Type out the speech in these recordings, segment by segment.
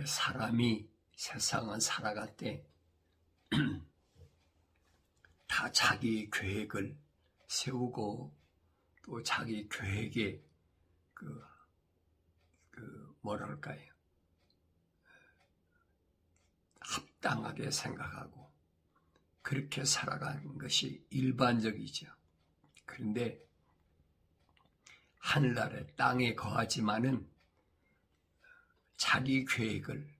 사람이 세상을 살아갈 때 다 자기 계획을 세우고 또 자기 계획에 뭐랄까요? 합당하게 생각하고 그렇게 살아가는 것이 일반적이죠. 그런데 하늘나라 땅에 거하지만은 자기 계획을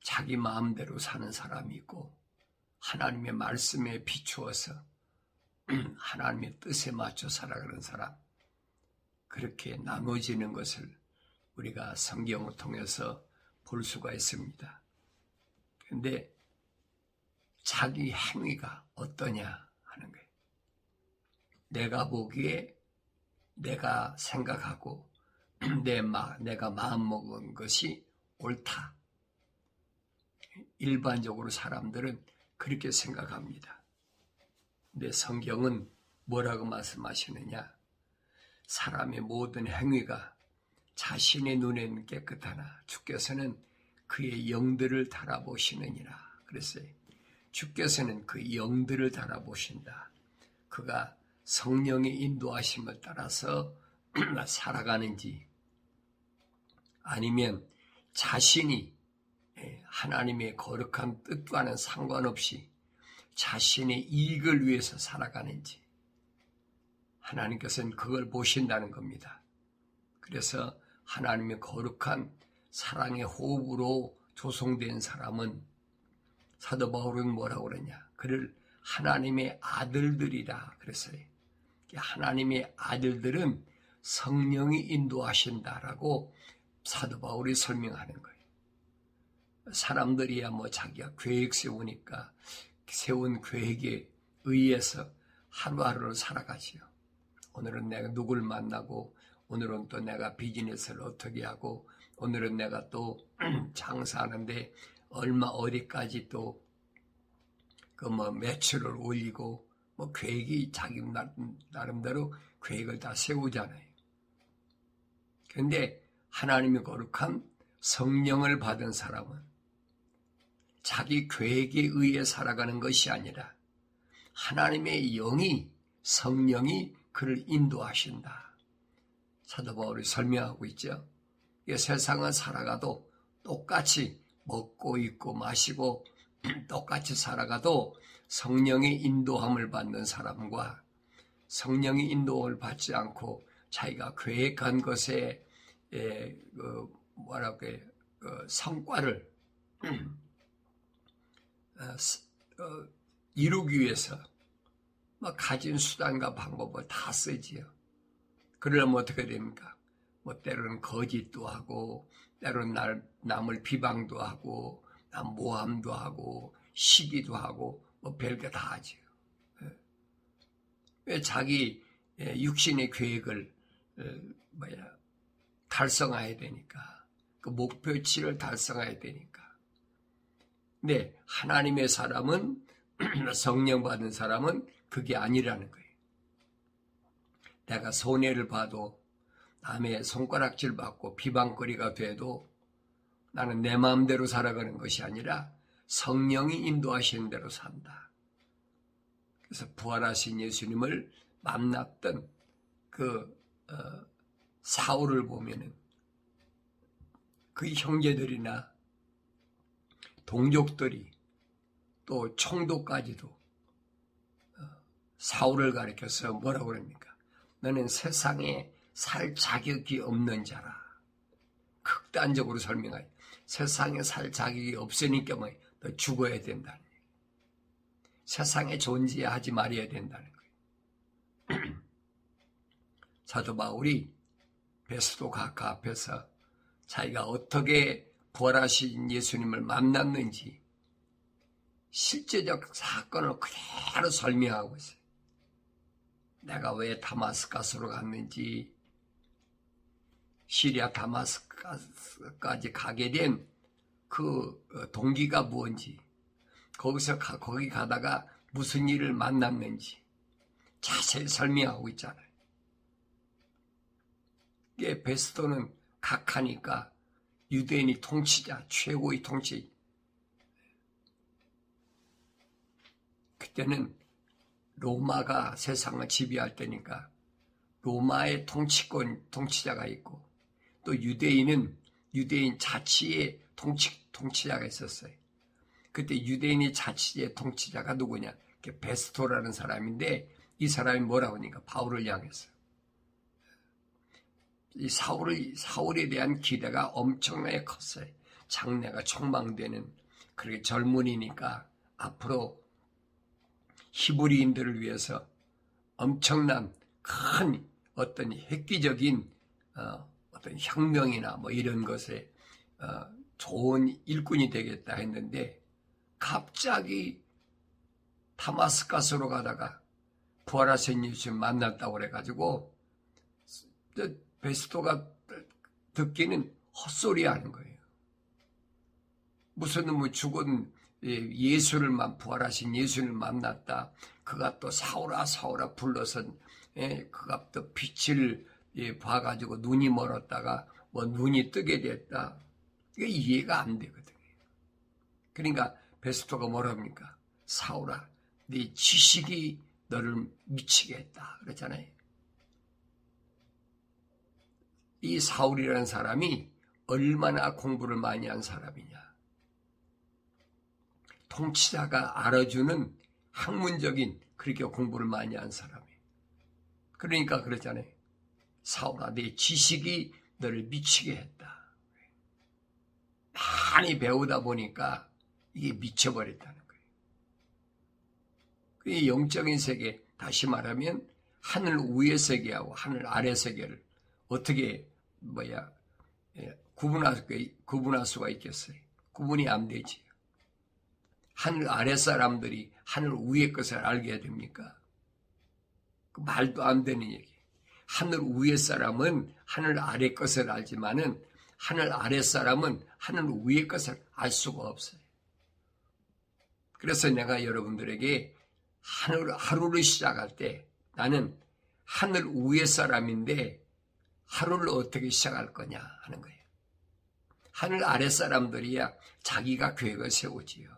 자기 마음대로 사는 사람이 있고 하나님의 말씀에 비추어서 하나님의 뜻에 맞춰 살아가는 사람, 그렇게 나눠지는 것을 우리가 성경을 통해서 볼 수가 있습니다. 그런데 자기 행위가 어떠냐 하는 거예요. 내가 보기에 내가 생각하고 내가 마음먹은 것이 옳다. 일반적으로 사람들은 그렇게 생각합니다. 근데 성경은 뭐라고 말씀하시느냐? 사람의 모든 행위가 자신의 눈에는 깨끗하나 주께서는 그의 영들을 달아보시느니라 그랬어요. 주께서는 그 영들을 달아보신다. 그가 성령의 인도하심을 따라서 살아가는지 아니면 자신이 하나님의 거룩한 뜻과는 상관없이 자신의 이익을 위해서 살아가는지 하나님께서는 그걸 보신다는 겁니다. 그래서 하나님의 거룩한 사랑의 호흡으로 조성된 사람은 사도 바울은 뭐라고 그러냐? 그를 하나님의 아들들이라 그랬어요. 하나님의 아들들은 성령이 인도하신다라고 사도 바울이 설명하는 거예요. 사람들이야 자기가 계획 세우니까 세운 계획에 의해서 하루하루를 살아가지요. 오늘은 내가 누굴 만나고 오늘은 또 내가 비즈니스를 어떻게 하고 오늘은 내가 또 장사하는데 얼마 어디까지 또 매출을 올리고 계획이 자기 나름대로 계획을 다 세우잖아요. 그런데 하나님의 거룩한 성령을 받은 사람은 자기 계획에 의해 살아가는 것이 아니라 하나님의 영이 성령이 그를 인도하신다. 사도 바울이 설명하고 있죠. 세상을 살아가도 똑같이 먹고 입고 마시고 똑같이 살아가도 성령의 인도함을 받는 사람과 성령의 인도함을 받지 않고 자기가 계획한 것에 성과를 이루기 위해서 가진 수단과 방법을 다 쓰지요. 그러려면 어떻게 됩니까? 때로는 거짓도 하고 때로는 남을 비방도 하고 모함도 하고 시기도 하고 별게 다 하지요. 왜 자기 육신의 계획을 달성해야 되니까 그 목표치를 달성해야 되니까. 근데 하나님의 사람은 성령 받은 사람은 그게 아니라는 거예요. 내가 손해를 봐도 남의 손가락질 받고 비방거리가 돼도 나는 내 마음대로 살아가는 것이 아니라 성령이 인도하시는 대로 산다. 그래서 부활하신 예수님을 만났던 사울을 보면은 그 형제들이나 동족들이 또 총독까지도 사울을 가리켜서 뭐라고 그럽니까? 너는 세상에 살 자격이 없는 자라. 극단적으로 설명하여 세상에 살 자격이 없으니까 너 죽어야 된다는 얘기예요. 세상에 존재하지 말아야 된다는 거예요. 사도 바울이 베스도 각하 앞에서 자기가 어떻게 부활하신 예수님을 만났는지 실제적 사건을 그대로 설명하고 있어요. 내가 왜 다마스커스로 갔는지, 시리아 다마스커스까지 가게 된 그 동기가 무엇인지, 거기 가다가 무슨 일을 만났는지 자세히 설명하고 있잖아요. 이게 베스도는 각하니까 유대인이 통치자, 최고의 통치. 그때는 로마가 세상을 지배할 때니까 로마의 통치자가 있고, 또 유대인은 유대인 자치의 통치자가 있었어요. 그때 유대인의 자치의 통치자가 누구냐? 베스토라는 사람인데, 이 사람이 뭐라고 하니까 바울을 향했어요. 이 사울에 대한 기대가 엄청나게 컸어요. 장래가 촉망되는, 그렇게 젊은이니까 앞으로 히브리인들을 위해서 엄청난 큰 어떤 획기적인 어떤 혁명이나 뭐 이런 것에 좋은 일꾼이 되겠다 했는데, 갑자기 다마스커스로 가다가 부활하신 예수를 만났다고 그래가지고 베스토가 듣기는 헛소리 하는 거예요. 무슨 뭐 죽은 부활하신 예수를 만났다. 그가 또 사울아 불러서 그가 또 빛을 봐가지고 눈이 멀었다가 뭐 눈이 뜨게 됐다. 이게 이해가 안 되거든요. 그러니까 베스토가 뭐랍니까? 사울아, 네 지식이 너를 미치게 했다 그랬잖아요. 이 사울이라는 사람이 얼마나 공부를 많이 한 사람이냐. 통치자가 알아주는 학문적인 그렇게 공부를 많이 한 사람이에요. 그러니까 그랬잖아요. 사울아, 네 지식이 너를 미치게 했다. 많이 배우다 보니까 이게 미쳐버렸다는 거예요. 그 영적인 세계, 다시 말하면 하늘 위의 세계하고 하늘 아래 세계를 어떻게 구분할 수가 있겠어요? 구분이 안 되지. 하늘 아래 사람들이 하늘 위의 것을 알게 됩니까? 그 말도 안 되는 얘기. 하늘 위의 사람은 하늘 아래 것을 알지만은 하늘 아래 사람은 하늘 위의 것을 알 수가 없어요. 그래서 내가 여러분들에게 하루를 시작할 때 나는 하늘 위의 사람인데 하루를 어떻게 시작할 거냐 하는 거예요. 하늘 아래 사람들이야 자기가 계획을 세우지요.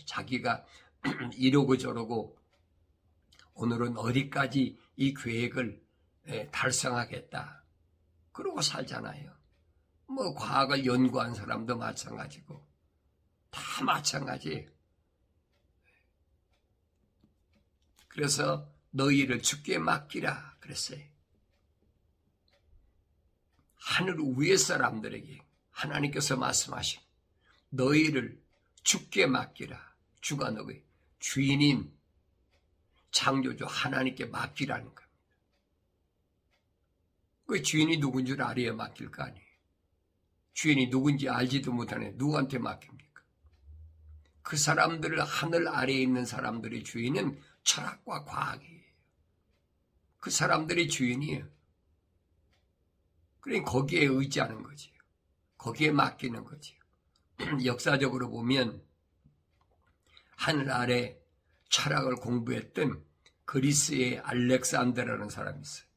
자기가 이러고 저러고 오늘은 어디까지 이 계획을 달성하겠다. 그러고 살잖아요. 뭐 과학을 연구한 사람도 마찬가지고 다 마찬가지예요. 그래서 너희를 주께 맡기라 그랬어요. 하늘 위의 사람들에게 하나님께서 말씀하신 너희를 주께 맡기라. 주가 너희 주인인 창조주 하나님께 맡기라는 겁니다. 그 주인이 누군 줄 알아야 맡길 거 아니에요. 주인이 누군지 알지도 못하네 누구한테 맡깁니까? 그 사람들을 하늘 아래에 있는 사람들의 주인은 철학과 과학이에요. 그 사람들의 주인이에요. 그러니 거기에 의지하는 거지요. 거기에 맡기는 거지요. 역사적으로 보면 하늘 아래 철학을 공부했던 그리스의 알렉산더라는 사람이 있어요.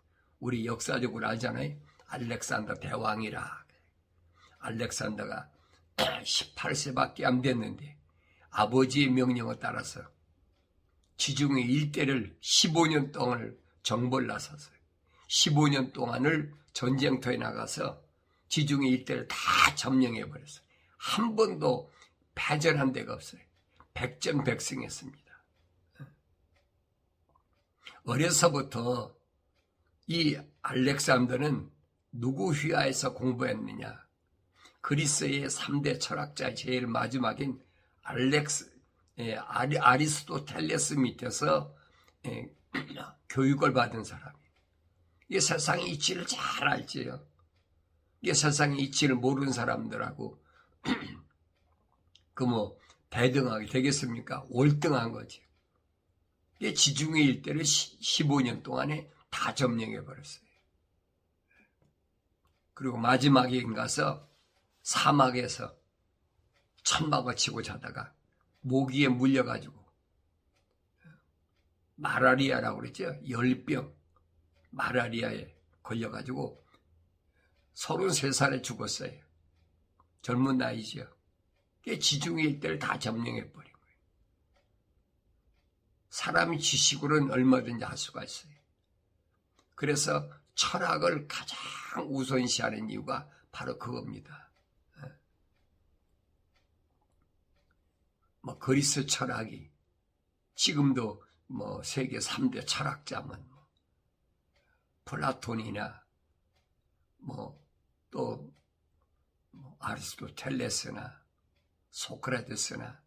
우리 역사적으로 알잖아요. 알렉산더 대왕이라. 알렉산더가 18세밖에 안 됐는데 아버지의 명령에 따라서 지중해 일대를 15년 동안을 정벌 나섰어요. 15년 동안을 전쟁터에 나가서 지중해 일대를 다 점령해버렸어요. 한 번도 패전한 데가 없어요. 백전백승했습니다. 어려서부터 이 알렉산더는 누구 휘하에서 공부했느냐? 그리스의 3대 철학자의 제일 마지막인 아리스토텔레스 밑에서 교육을 받은 사람이에요. 이게 세상의 이치를 잘 알지요. 이게 세상의 이치를 모르는 사람들하고 배등하게 되겠습니까? 월등한 거지. 이게 지중해 일대를 15년 동안에 다 점령해버렸어요. 그리고 마지막에 가서 사막에서 천막을 치고 자다가 모기에 물려가지고 마라리아라고 그랬죠. 열병 마라리아에 걸려가지고 33살에 죽었어요. 젊은 나이죠. 지중해 일대를 다 점령해버린 거예요. 사람이 지식으로는 얼마든지 할 수가 있어요. 그래서 철학을 가장 우선시하는 이유가 바로 그겁니다. 그리스 철학이 지금도 세계 3대 철학자면 플라톤이나 또 아리스토텔레스나 소크라테스나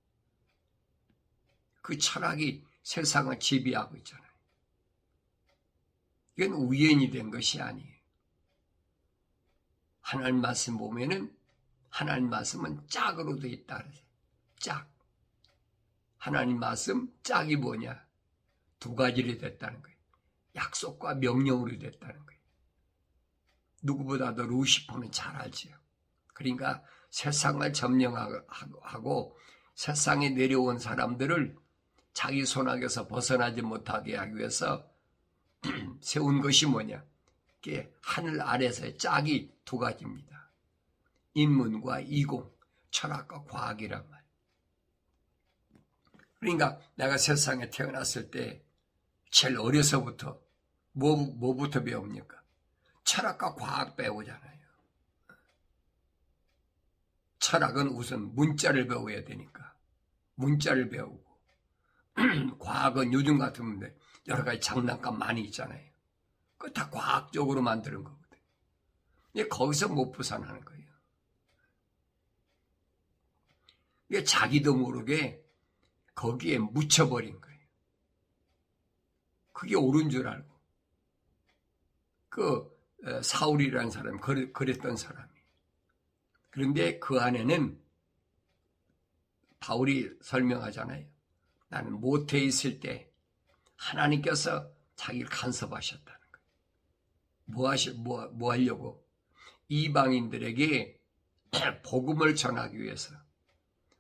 그 철학이 세상을 지배하고 있잖아요. 이건 우연이 된 것이 아니에요. 하나님 말씀 보면은 하나님 말씀은 짝으로 되어 있다 그러죠. 짝. 하나님 말씀 짝이 뭐냐? 두 가지로 됐다는 거예요. 약속과 명령으로 됐다는 거예요. 누구보다도 루시퍼는 잘 알지요. 그러니까 세상을 점령하고 세상에 내려온 사람들을 자기 손아귀에서 벗어나지 못하게 하기 위해서 세운 것이 뭐냐? 그게 하늘 아래서의 짝이 두 가지입니다. 인문과 이공, 철학과 과학이란 말. 그러니까 내가 세상에 태어났을 때 제일 어려서부터 뭐부터 배웁니까? 철학과 과학 배우잖아요. 철학은 우선 문자를 배워야 되니까 문자를 배우고 과학은 요즘 같으면 여러 가지 장난감 많이 있잖아요. 그거 다 과학적으로 만드는 거거든요. 근데 거기서 못 벗어나는 거예요. 이게 자기도 모르게 거기에 묻혀버린 거예요. 그게 옳은 줄 알고. 사울이라는 사람이 그랬던 사람이. 그런데 그 안에는 바울이 설명하잖아요. 나는 모태에 있을 때 하나님께서 자기를 간섭하셨다는 거예요. 뭐 하려고? 이방인들에게 복음을 전하기 위해서.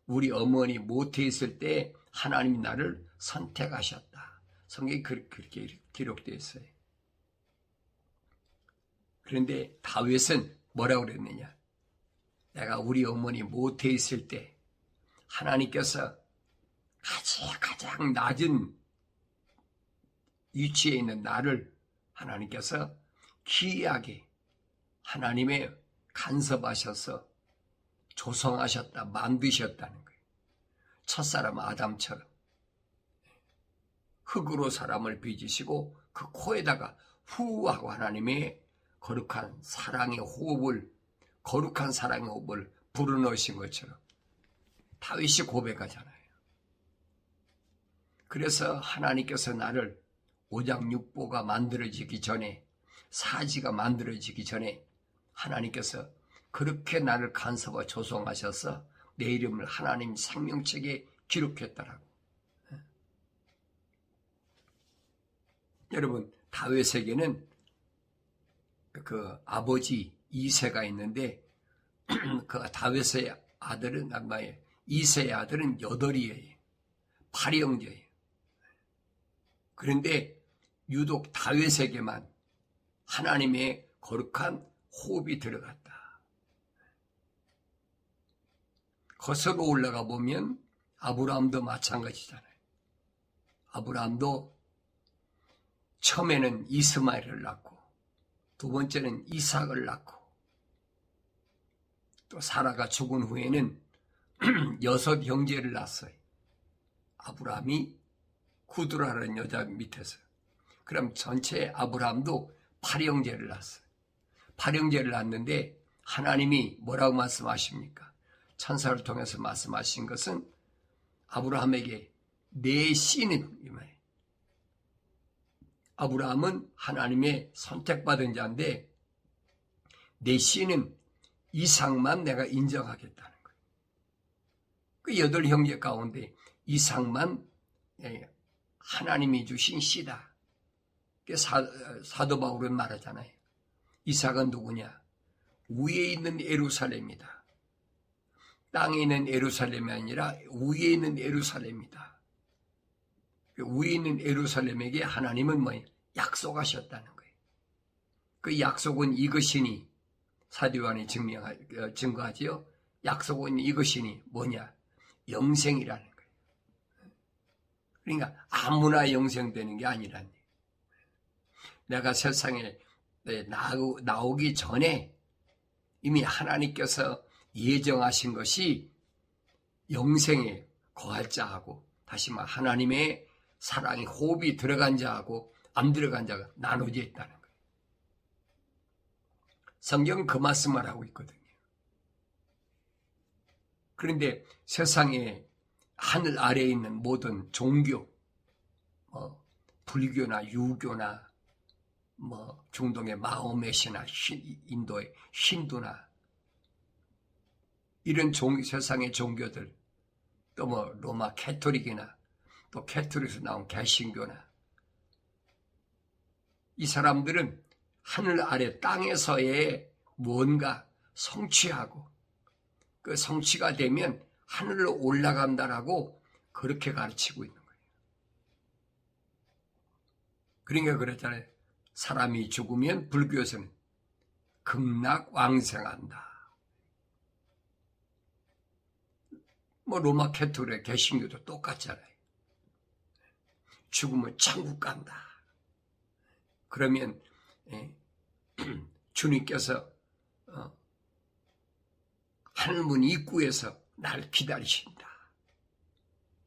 우리 어머니 모태에 있을 때 하나님이 나를 선택하셨다. 성경에 그렇게 기록되어 있어요. 그런데 다윗은 뭐라고 그랬느냐? 내가 우리 어머니 모태에 있을 때 하나님께서 가장 낮은 위치에 있는 나를 하나님께서 기이하게 하나님의 간섭하셔서 조성하셨다, 만드셨다는 거예요. 첫사람 아담처럼 흙으로 사람을 빚으시고 그 코에다가 후 하고 하나님의 거룩한 사랑의 호흡을 불어넣으신 것처럼 다윗이 고백하잖아요. 그래서 하나님께서 나를 오장육부가 만들어지기 전에, 사지가 만들어지기 전에 하나님께서 그렇게 나를 간섭하고 조성하셔서 내 이름을 하나님 생명책에 기록했다라고. 여러분, 다윗에게는 그 아버지 이새가 있는데 그 다윗의 아들은 이새의 아들은 8이에요. 8이 형제예요. 그런데 유독 다윗에게만 하나님의 거룩한 호흡이 들어갔다. 거슬러 올라가 보면 아브라함도 마찬가지잖아요. 아브라함도 처음에는 이스마엘을 낳고 두 번째는 이삭을 낳고 또 사라가 죽은 후에는 6 형제를 낳았어요. 아브라함이 구두라는 여자 밑에서. 그럼 전체 아브라함도 8형제를 낳았어요. 8형제를 낳았는데 하나님이 뭐라고 말씀하십니까? 천사를 통해서 말씀하신 것은 아브라함에게 내 씨는, 이 말이에요. 아브라함은 하나님의 선택받은 자인데 내 씨는 이삭만 내가 인정하겠다는 거예요. 그 8형제 가운데 이삭만 하나님이 주신 씨다. 사도 바울은 말하잖아요. 이삭은 누구냐? 위에 있는 예루살렘이다. 땅에 있는 예루살렘이 아니라 위에 있는 예루살렘이다. 위에 있는 예루살렘에게 하나님은 약속하셨다는 거예요. 그 약속은 이것이니 사도 요한이 증거하지요. 약속은 이것이니 뭐냐? 영생이라는 거예요. 그러니까 아무나 영생되는 게 아니라니. 내가 세상에 나오기 전에 이미 하나님께서 예정하신 것이 영생에 거할 자하고, 다시 말 하나님의 사랑의 호흡이 들어간 자하고 안 들어간 자가 나눠져 있다는 거예요. 성경은 그 말씀을 하고 있거든요. 그런데 세상에 하늘 아래에 있는 모든 종교, 불교나 유교나 중동의 마호메시나 인도의 힌두나 이런 세상의 종교들, 또 로마 캐토릭이나 또 캐토릭에서 나온 개신교나, 이 사람들은 하늘 아래 땅에서의 뭔가 성취하고 그 성취가 되면 하늘로 올라간다라고 그렇게 가르치고 있는 거예요. 그러니까 그랬잖아요. 사람이 죽으면 불교에서는 극락왕생한다. 로마 캐토릭 개신교도 똑같잖아요. 죽으면 천국 간다. 그러면 주님께서 하늘문 입구에서 날 기다리신다.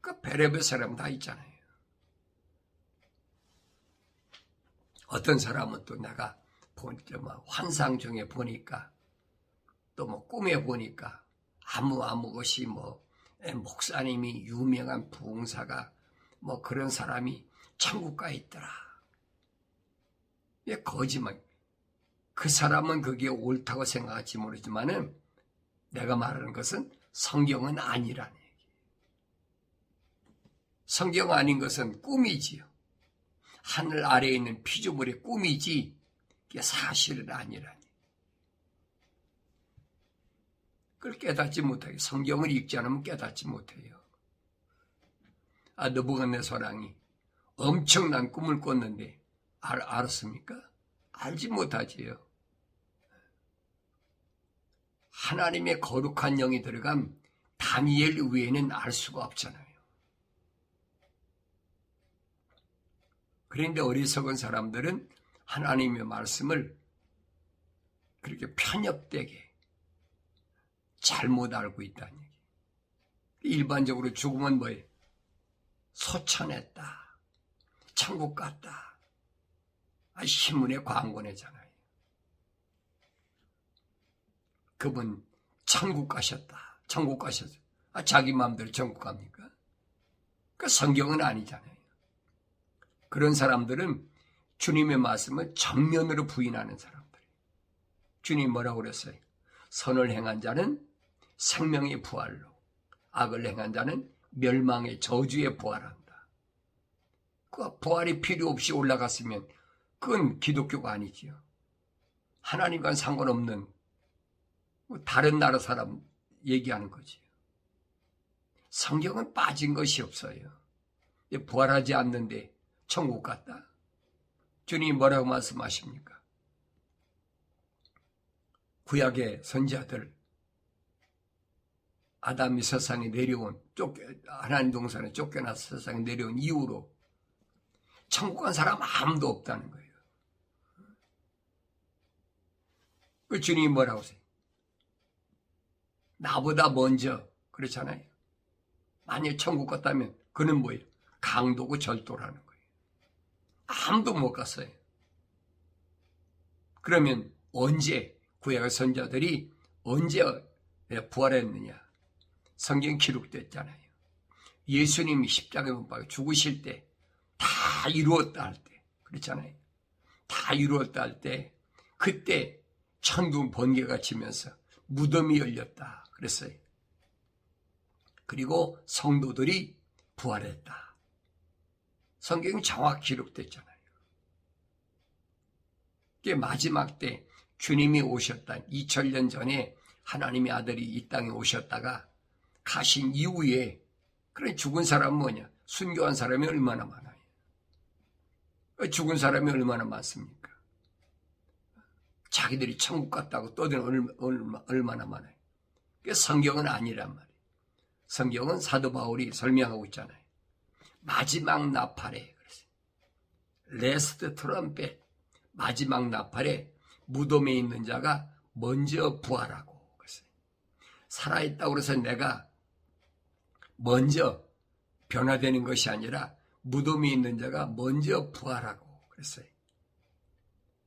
그 별의별 사람 다 있잖아요. 어떤 사람은 또 내가 환상 중에 보니까, 또 꿈에 보니까 아무 것이 목사님이 유명한 부흥사가 그런 사람이 천국 가 있더라. 왜 거짓말? 그 사람은 그게 옳다고 생각할지 모르지만은 내가 말하는 것은 성경은 아니라는 얘기. 성경 아닌 것은 꿈이지요. 하늘 아래에 있는 피조물의 꿈이지 그게 사실은 아니라니. 그걸 깨닫지 못하게, 성경을 읽지 않으면 깨닫지 못해요. 느부갓네살이 엄청난 꿈을 꿨는데 알았습니까? 알지 못하지요. 하나님의 거룩한 영이 들어간 다니엘 외에는 알 수가 없잖아요. 그런데 어리석은 사람들은 하나님의 말씀을 그렇게 편협되게 잘못 알고 있다는 얘기. 일반적으로 죽으면 뭐예요? 소천했다, 천국 갔다, 신문에 광고 내잖아요. 그분 천국 가셨다, 천국 가셨어요. 자기 마음대로 천국 갑니까? 그 성경은 아니잖아요. 그런 사람들은 주님의 말씀을 전면으로 부인하는 사람들. 주님 뭐라고 그랬어요? 선을 행한 자는 생명의 부활로, 악을 행한 자는 멸망의 저주에 부활한다. 그 부활이 필요 없이 올라갔으면 그건 기독교가 아니지요. 하나님과는 상관없는 다른 나라 사람 얘기하는 거지. 성경은 빠진 것이 없어요. 부활하지 않는데 천국 갔다. 주님이 뭐라고 말씀하십니까? 구약의 선지자들, 아담이 세상에 내려온, 하나님 동산에 쫓겨나서 세상에 내려온 이후로 천국 간 사람 아무도 없다는 거예요. 그 주님이 뭐라고 하세요? 나보다 먼저, 그렇잖아요. 만약 천국 갔다면 그는 뭐예요? 강도고 절도라는 거예요. 아무도 못 갔어요. 그러면 언제 구약의 선지자들이 언제 부활했느냐? 성경 기록됐잖아요. 예수님이 십자가에 못 박혀 죽으실 때 다 이루었다 할 때, 그렇잖아요. 다 이루었다 할 때, 그때 천둥 번개가 치면서 무덤이 열렸다 그랬어요. 그리고 성도들이 부활했다. 성경이 정확히 기록됐잖아요. 그게 마지막 때 주님이 오셨다. 2000년 전에 하나님의 아들이 이 땅에 오셨다가 가신 이후에, 그래 죽은 사람은 뭐냐? 순교한 사람이 얼마나 많아요. 죽은 사람이 얼마나 많습니까? 자기들이 천국 갔다고 떠드는 얼마나 많아요. 성경은 아니란 말이에요. 성경은 사도 바울이 설명하고 있잖아요. 마지막 나팔에, 레스트 트럼펫, 마지막 나팔에 무덤에 있는 자가 먼저 부활하고 그랬어요. 살아있다고 해서 내가 먼저 변화되는 것이 아니라 무덤에 있는 자가 먼저 부활하고 그랬어요.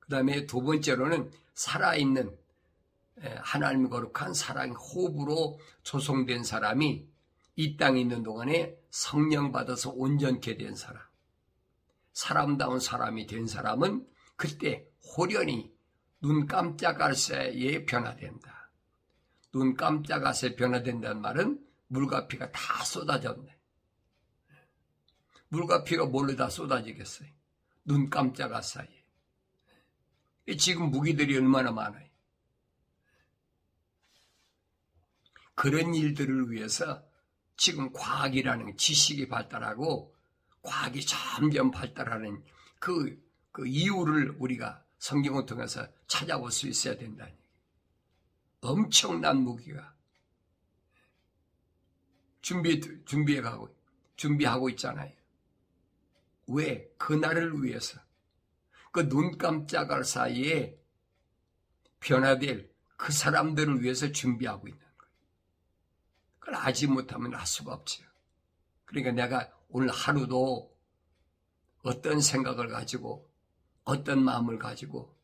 그 다음에 두 번째로는 살아있는 하나님 거룩한 사랑의 호흡으로 조성된 사람이 이 땅에 있는 동안에 성령 받아서 온전케 된 사람, 사람다운 사람이 된 사람은 그때 호련히 눈 깜짝할 새에 변화된다. 눈 깜짝할 새에 변화된다는 말은 물과 피가 다 쏟아졌네. 물과 피가 뭘로 다 쏟아지겠어요? 눈 깜짝할 사이에. 지금 무기들이 얼마나 많아요. 그런 일들을 위해서 지금 과학이라는 지식이 발달하고 과학이 점점 발달하는 그 이유를 우리가 성경을 통해서 찾아볼 수 있어야 된다는 얘기예요. 엄청난 무기가 준비하고 있잖아요. 왜? 그날을 위해서. 그 눈 깜짝할 사이에 변화될 그 사람들을 위해서 준비하고 있는 거예요. 그걸 알지 못하면 알 수가 없죠. 그러니까 내가 오늘 하루도 어떤 생각을 가지고 어떤 마음을 가지고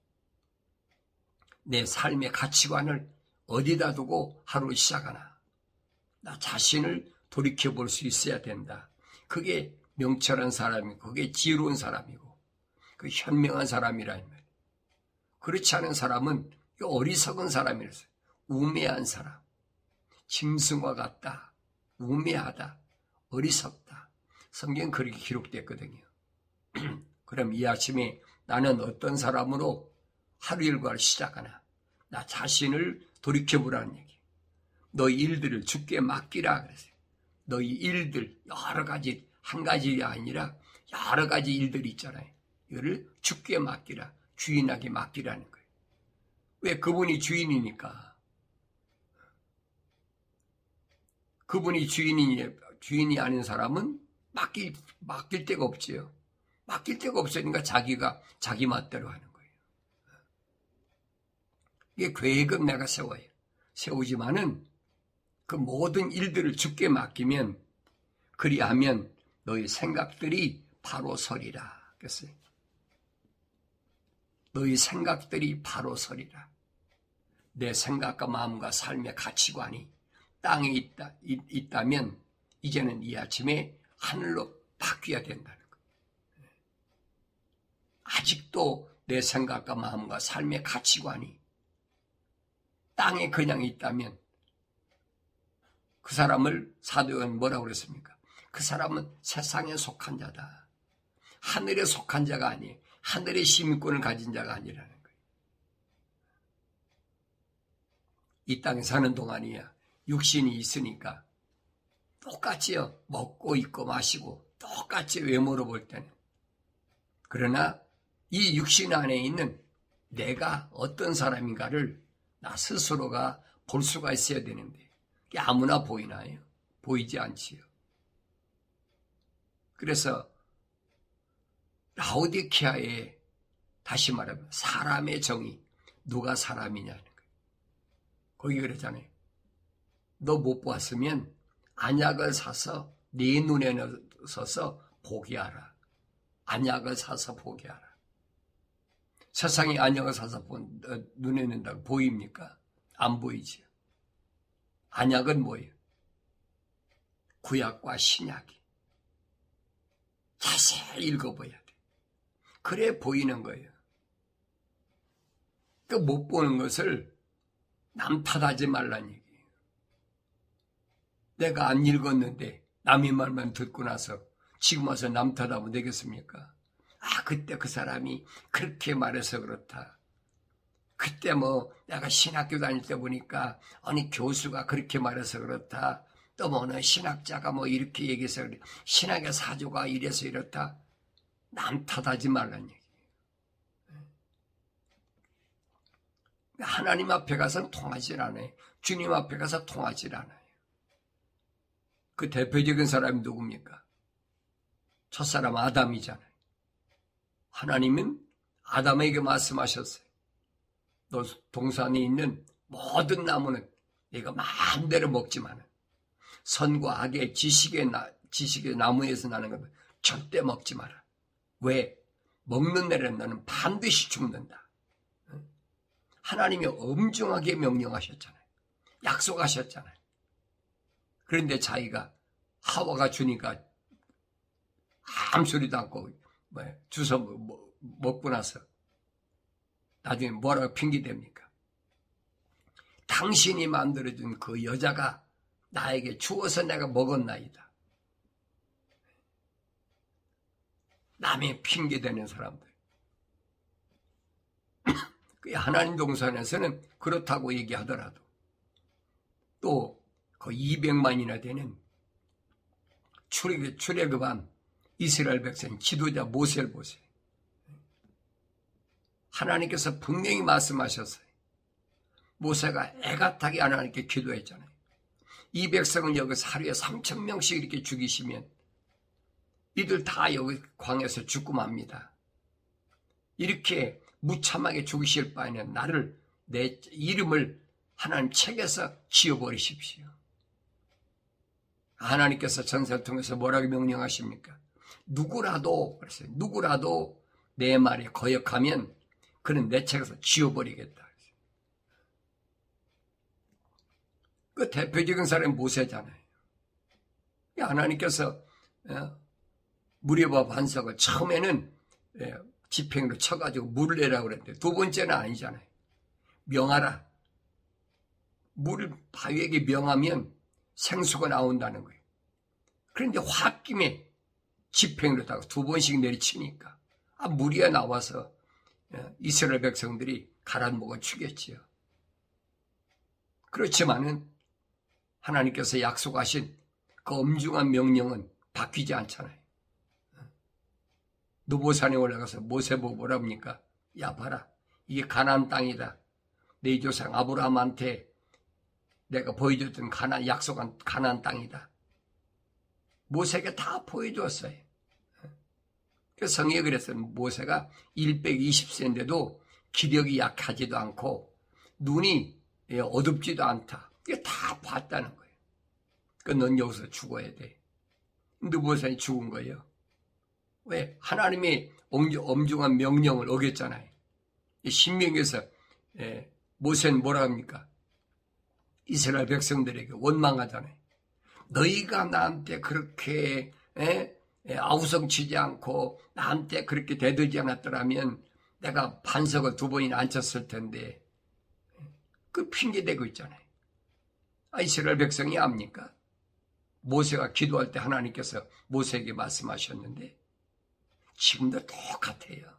내 삶의 가치관을 어디다 두고 하루를 시작하나. 나 자신을 돌이켜볼 수 있어야 된다. 그게 명철한 사람이고 그게 지혜로운 사람이고 그 현명한 사람이라는 말이에요. 그렇지 않은 사람은 어리석은 사람이라서 우매한 사람, 짐승과 같다, 우매하다, 어리석다. 성경은 그렇게 기록됐거든요. 그럼 이 아침에 나는 어떤 사람으로 하루 일과를 시작하나. 나 자신을 돌이켜보라는 얘기. 너희 일들을 주께 맡기라 그랬어요. 너희 일들 여러 가지, 한 가지가 아니라 여러 가지 일들이 있잖아요. 이거를 주께 맡기라, 주인에게 맡기라는 거예요. 왜? 그분이 주인이니까. 그분이 주인이 아닌 사람은 맡길 데가 없지요. 맡길 데가 없으니까 자기가 자기 맛대로 하는 거예요. 이게 계획은 내가 세워요. 세우지만은 그 모든 일들을 주께 맡기면 그리하면 너희 생각들이 바로 서리라. 그랬어요. 너희 생각들이 바로 서리라. 내 생각과 마음과 삶의 가치관이 땅에 있다면 이제는 이 아침에 하늘로 바뀌어야 된다는 거예요. 아직도 내 생각과 마음과 삶의 가치관이 땅에 그냥 있다면 그 사람을 사도 요한은 뭐라고 그랬습니까? 그 사람은 세상에 속한 자다. 하늘에 속한 자가 아니에요. 하늘의 시민권을 가진 자가 아니라는 거예요. 이 땅에 사는 동안이야 육신이 있으니까 똑같이요. 먹고 입고 마시고 똑같이 외모로 볼 때는. 그러나 이 육신 안에 있는 내가 어떤 사람인가를 나 스스로가 볼 수가 있어야 되는데 이게 아무나 보이나요? 보이지 않지요. 그래서 라오디케아에 다시 말하면 사람의 정의, 누가 사람이냐는 거예요. 거기 그러잖아요. 너 못 보았으면 안약을 사서 네 눈에 넣어서 보게 하라. 안약을 사서 보게 하라. 세상에 안약을 사서 눈에 넣는다고 보입니까? 안 보이지요. 안약은 뭐예요? 구약과 신약이. 자세히 읽어봐야 돼. 그래 보이는 거예요. 그 못 보는 것을 남 탓하지 말란 얘기예요. 내가 안 읽었는데 남의 말만 듣고 나서 지금 와서 남 탓하면 되겠습니까? 아, 그때 그 사람이 그렇게 말해서 그렇다. 그때 내가 신학교 다닐 때 보니까 어느 교수가 그렇게 말해서 그렇다. 또 어느 신학자가 이렇게 얘기해서 그래. 신학의 사조가 이래서 이렇다. 남 탓하지 말란 얘기예요. 하나님 앞에 가서 통하질 않아요. 주님 앞에 가서 통하질 않아요. 그 대표적인 사람이 누굽니까? 첫사람 아담이잖아요. 하나님은 아담에게 말씀하셨어요. 너 동산에 있는 모든 나무는 네가 마음대로 먹지만 선과 악의 지식의 나무에서 나는 것은 절대 먹지 마라. 왜? 먹는 날에는 너는 반드시 죽는다. 하나님이 엄중하게 명령하셨잖아요. 약속하셨잖아요. 그런데 자기가 하와가 주니까 아무 소리도 않고 주워 먹고 나서 나중에 뭐라고 핑계댑니까? 당신이 만들어준 그 여자가 나에게 주어서 내가 먹었나이다. 남의 핑계대는 사람들. 하나님 동산에서는 그렇다고 얘기하더라도 또 그 200만이나 되는 출애굽한 이스라엘 백성 지도자 모세를 보세요. 하나님께서 분명히 말씀하셨어요. 모세가 애가타게 하나님께 기도했잖아요. 이 백성은 여기서 하루에 3,000명씩 이렇게 죽이시면 이들 다 여기 광야에서 죽고 맙니다. 이렇게 무참하게 죽이실 바에는 나를, 내 이름을 하나님 책에서 지워버리십시오. 하나님께서 전세를 통해서 뭐라고 명령하십니까? 누구라도 내 말에 거역하면 그는 내 책에서 지워버리겠다. 그 대표적인 사람이 모세잖아요. 하나님께서 무리와 반석을 처음에는 지팽이로 쳐가지고 물을 내라고 그랬는데 두 번째는 아니잖아요. 명하라. 물을 바위에게 명하면 생수가 나온다는 거예요. 그런데 홧김에 지팽이로다가 두 번씩 내리치니까 무리가 나와서 이스라엘 백성들이 갈아먹어 죽였지요. 그렇지만은 하나님께서 약속하신 그 엄중한 명령은 바뀌지 않잖아요. 느보산에 올라가서 모세 보고 뭐라 합니까? 야 봐라, 이게 가나안 땅이다. 내 조상 아브라함한테 내가 보여줬던 약속한 가나안 땅이다. 모세에게 다 보여주었어요. 그래서 성경에 그랬어요. 모세가 120세인데도 기력이 약하지도 않고 눈이 어둡지도 않다. 이게 다 봤다는 거예요. 그러니까 넌 여기서 죽어야 돼. 느보산이 죽은 거예요. 왜? 하나님의 엄중한 명령을 어겼잖아요. 신명기에서 모세는 뭐라 합니까? 이스라엘 백성들에게 원망하잖아요. 너희가 나한테 그렇게 아우성치지 않고 나한테 그렇게 대들지 않았더라면 내가 반석을 2번이나 안 쳤을 텐데, 그 핑계대고 있잖아요. 이스라엘 백성이 압니까? 모세가 기도할 때 하나님께서 모세에게 말씀하셨는데 지금도 똑같아요.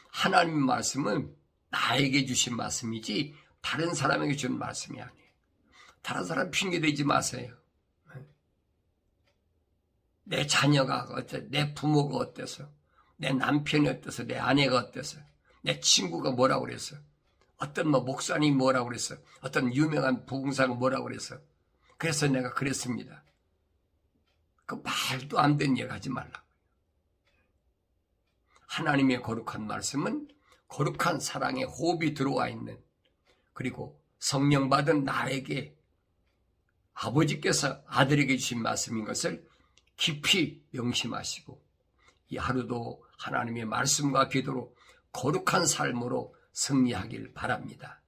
하나님 말씀은 나에게 주신 말씀이지 다른 사람에게 준 말씀이 아니에요. 다른 사람 핑계대지 마세요. 내 자녀가 어때서, 내 부모가 어때서, 내 남편이 어때서, 내 아내가 어때서, 내 친구가 뭐라고 그랬어, 어떤 목사님이 뭐라고 그랬어, 어떤 유명한 부흥사가 뭐라고 그랬어, 그래서 내가 그랬습니다. 그 말도 안 되는 얘기 하지 말라고. 하나님의 거룩한 말씀은 거룩한 사랑의 호흡이 들어와 있는, 그리고 성령 받은 나에게 아버지께서 아들에게 주신 말씀인 것을 깊이 명심하시고 이 하루도 하나님의 말씀과 기도로 거룩한 삶으로 승리하길 바랍니다.